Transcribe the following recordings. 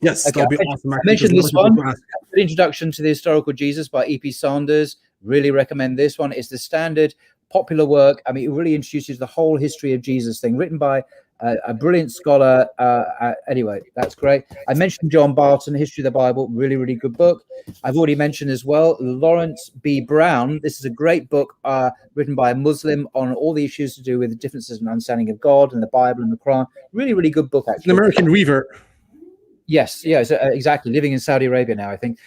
Yes, Okay, that'll be awesome. I mentioned this one, Good Introduction to the Historical Jesus by E.P. Saunders. Really recommend this one. It's the standard popular work. I mean, it really introduces the whole history of Jesus thing, written by a brilliant scholar. Anyway, that's great. I mentioned John Barton, History of the Bible, really, really good book. I've already mentioned as well Lawrence B. Brown. This is a great book written by a Muslim on all the issues to do with the differences in understanding of God and the Bible and the Quran. Really, really good book, actually. An American Weaver. Yes, exactly. Living in Saudi Arabia now, I think.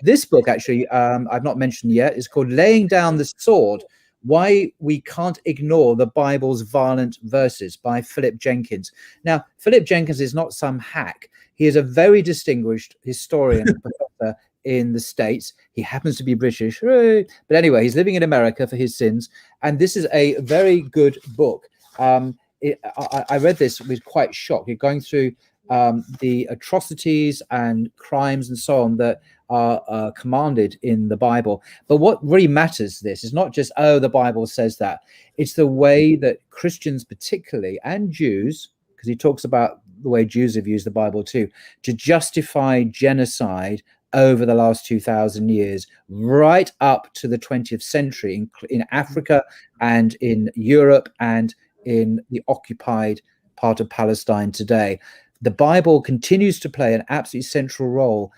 This book, actually, I've not mentioned yet, is called Laying Down the Sword, Why We Can't Ignore the Bible's Violent Verses by Philip Jenkins. Now, Philip Jenkins is not some hack. He is a very distinguished historian and professor in the States. He happens to be British. But anyway, he's living in America for his sins. And this is a very good book. I read this with quite shocked. You're going through the atrocities and crimes and so on that are commanded in the Bible. But what really matters this is not just, oh, the Bible says that. It's the way that Christians particularly, and Jews, because he talks about the way Jews have used the Bible too, to justify genocide over the last 2,000 years, right up to the 20th century in Africa and in Europe and in the occupied part of Palestine today. The Bible continues to play an absolutely central role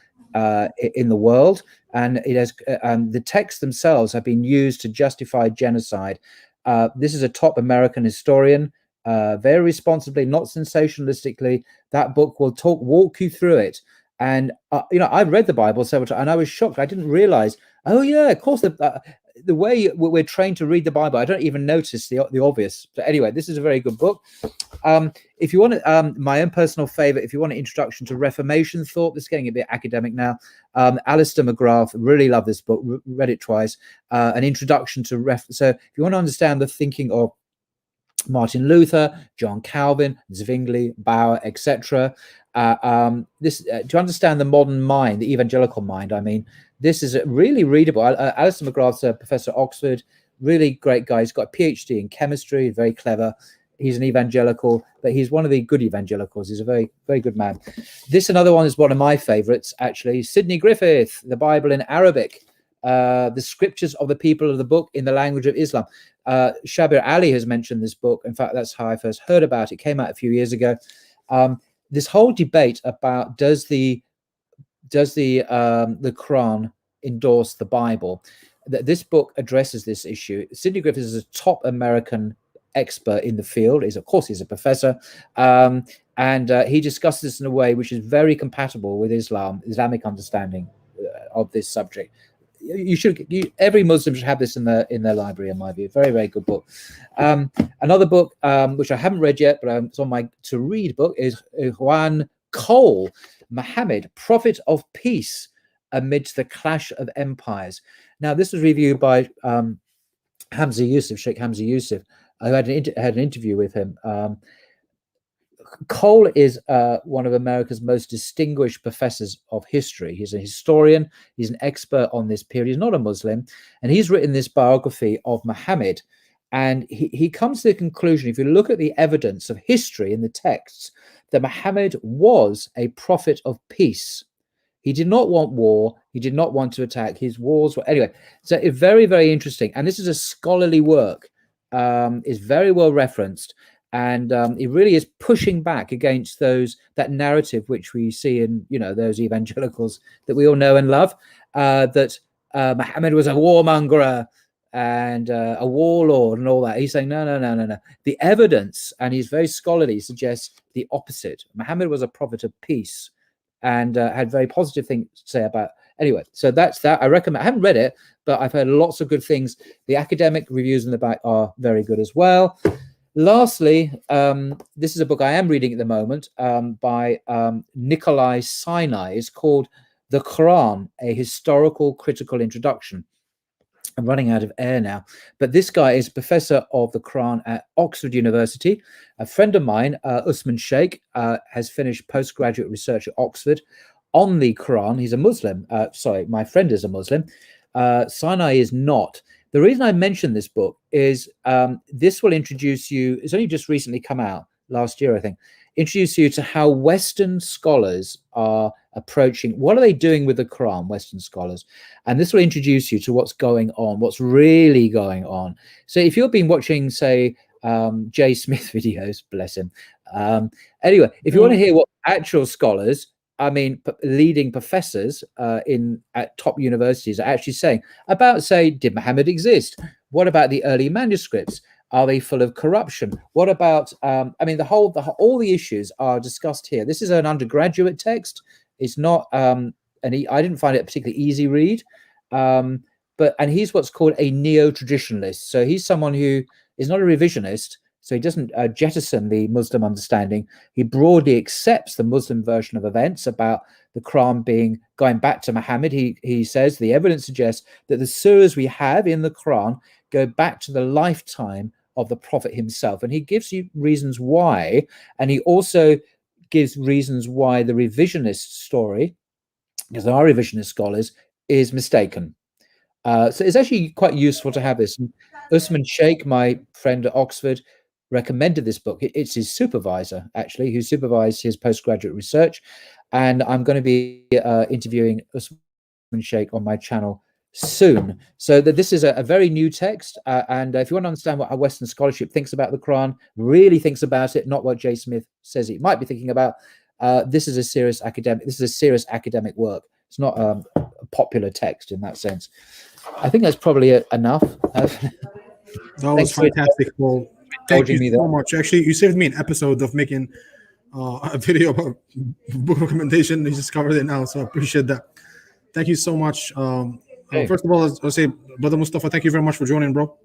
in the world, and it has the texts themselves have been used to justify genocide. This is a top American historian, very responsibly, not sensationalistically. That book will walk you through it. And I've read the Bible several times, and I was shocked. I didn't realize. Oh yeah, of course. The way we're trained to read the Bible, I don't even notice the obvious. But anyway, this is a very good book. If you want my own personal favorite, if you want an introduction to Reformation thought, this is getting a bit academic now. Alistair McGrath, really love this book, read it twice. An introduction to so if you want to understand the thinking of Martin Luther, John Calvin, Zwingli, Bauer, etc. To understand the modern mind, the evangelical mind, I mean, this is really readable. Alistair McGrath's a professor at Oxford, really great guy. He's got a PhD in chemistry, very clever. He's an evangelical, but he's one of the good evangelicals. He's a very, very good man. This another one is one of my favorites, actually. Sidney Griffith, The Bible in Arabic, The Scriptures of the People of the Book in the Language of Islam. Shabir Ali has mentioned this book. In fact, that's how I first heard about it. It came out a few years ago. This whole debate about does the Quran endorse the Bible? This book addresses this issue. Sidney Griffith is a top American expert in the field. Of course, he's a professor, and he discusses this in a way which is very compatible with Islamic understanding of this subject. Every Muslim should have this in their library, in my view. Very, very good book. Another book which I haven't read yet, but it's on my to read book is Juan Cole, Muhammad, Prophet of Peace Amidst the Clash of Empires. Now, this was reviewed by Hamza Yusuf, Sheikh Hamza Yusuf. I had an interview with him. Cole is one of America's most distinguished professors of history. He's a historian. He's an expert on this period. He's not a Muslim. And he's written this biography of Muhammad. And he comes to the conclusion, if you look at the evidence of history in the texts, that Muhammad was a prophet of peace. He did not want war. He did not want to attack. His wars were... Anyway, so it's very, very interesting. And this is a scholarly work. Is very well referenced. And it really is pushing back against that narrative which we see in, those evangelicals that we all know and love, that Muhammad was a warmonger and a warlord and all that. He's saying, no. The evidence, and he's very scholarly, suggests the opposite. Muhammad was a prophet of peace and had very positive things to say about. Anyway, so that's that. I recommend. I haven't read it, but I've heard lots of good things. The academic reviews in the back are very good as well. Lastly, this is a book I am reading at the moment by Nikolai Sinai. It's called The Quran, A Historical Critical Introduction. I'm running out of air now, but this guy is professor of the Quran at Oxford University. A friend of mine, Usman Sheikh, has finished postgraduate research at Oxford on the Quran. He's a Muslim. Sorry, my friend is a Muslim. Sinai is not. The reason I mention this book is this will introduce you. It's only just recently come out. last year, I think, introduce you to how Western scholars are approaching. What are they doing with the Quran, Western scholars? And this will introduce you to what's going on, what's really going on. So if you've been watching, say, Jay Smith videos, bless him. Anyway, if you want to hear what actual scholars, I mean, leading professors at top universities are actually saying about, say, did Muhammad exist? What about the early manuscripts? Are they full of corruption? What about? I mean, all the issues are discussed here. This is an undergraduate text. It's not I didn't find it a particularly easy read. And he's what's called a neo-traditionalist. So he's someone who is not a revisionist. So he doesn't jettison the Muslim understanding. He broadly accepts the Muslim version of events about the Quran going back to Muhammad. He says the evidence suggests that the surahs we have in the Quran go back to the lifetime of the Prophet himself. And he gives you reasons why. And he also gives reasons why the revisionist story, because there are revisionist scholars, is mistaken. So it's actually quite useful to have this. And Usman Sheikh, my friend at Oxford, recommended this book. It's his supervisor, actually, who supervised his postgraduate research. And I'm going to be interviewing Usman Sheikh on my channel soon. So that this is a very new text. And if you want to understand what our Western scholarship thinks about the Quran, really thinks about it, not what Jay Smith says he might be thinking about, this is a serious academic work. It's not a popular text in that sense. I think that's probably enough. That was fantastic, Paul. Thank you so much. Actually, you saved me an episode of making a video about book recommendation. You just covered it now, so I appreciate that. Thank you so much. First of all, I'll say, Brother Mustafa, thank you very much for joining, bro.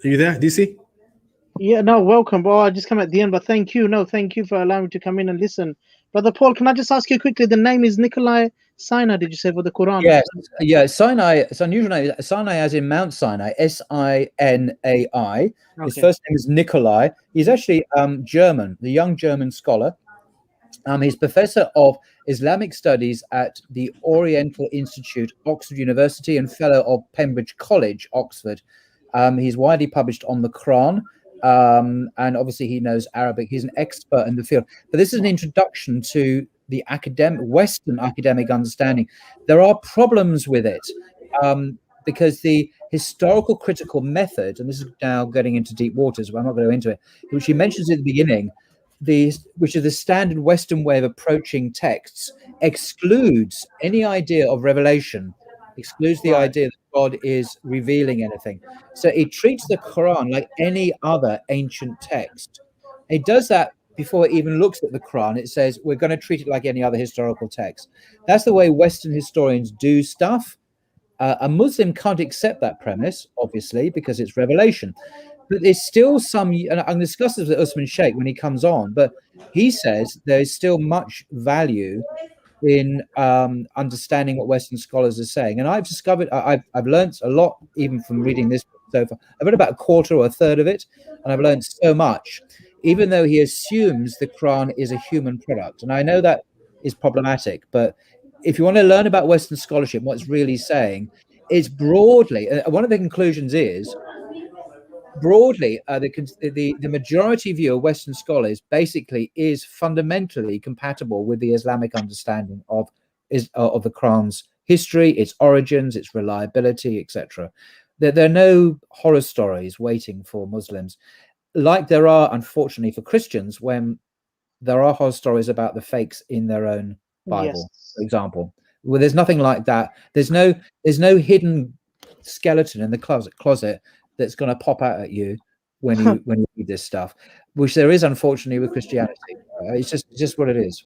Are you there, DC? Yeah, no, welcome, bro. I just come at the end, but thank you. No, thank you for allowing me to come in and listen. Brother Paul, can I just ask you quickly? The name is Nikolai Sinai, did you say, for the Quran? Yes, yeah. Sinai, it's unusual name. Sinai as in Mount Sinai, Sinai. His first name is Nikolai. He's actually German, the young German scholar. He's professor of Islamic studies at the Oriental Institute, Oxford University, and fellow of Pembridge College, Oxford. He's widely published on the Quran. And obviously he knows Arabic. He's an expert in the field. But this is an introduction to the Western academic understanding. There are problems with it because the historical critical method, and this is now getting into deep waters, but I'm not going to go into it, which he mentions at the beginning, which is the standard Western way of approaching texts, excludes any idea of revelation, excludes the idea that God is revealing anything. So it treats the Quran like any other ancient text. It does that before it even looks at the Quran. It says, we're going to treat it like any other historical text. That's the way Western historians do stuff. A Muslim can't accept that premise, obviously, because it's revelation. But there's still some, and I'm going to discuss this with Usman Sheikh when he comes on, but he says there is still much value in understanding what Western scholars are saying. And I've discovered, I've learned a lot even from reading this book so far. I've read about a quarter or a third of it, and I've learned so much, even though he assumes the Quran is a human product. And I know that is problematic, but if you want to learn about Western scholarship, what it's really saying, it's broadly, one of the conclusions is, broadly, the majority view of Western scholars basically is fundamentally compatible with the Islamic understanding of the Quran's history, its origins, its reliability, etc. There are no horror stories waiting for Muslims, like there are, unfortunately, for Christians, when there are horror stories about the fakes in their own Bible, for example. Well, there's nothing like that. There's no hidden skeleton in the closet that's going to pop out at you when you read this stuff, which there is, unfortunately, with Christianity. It's just what it is.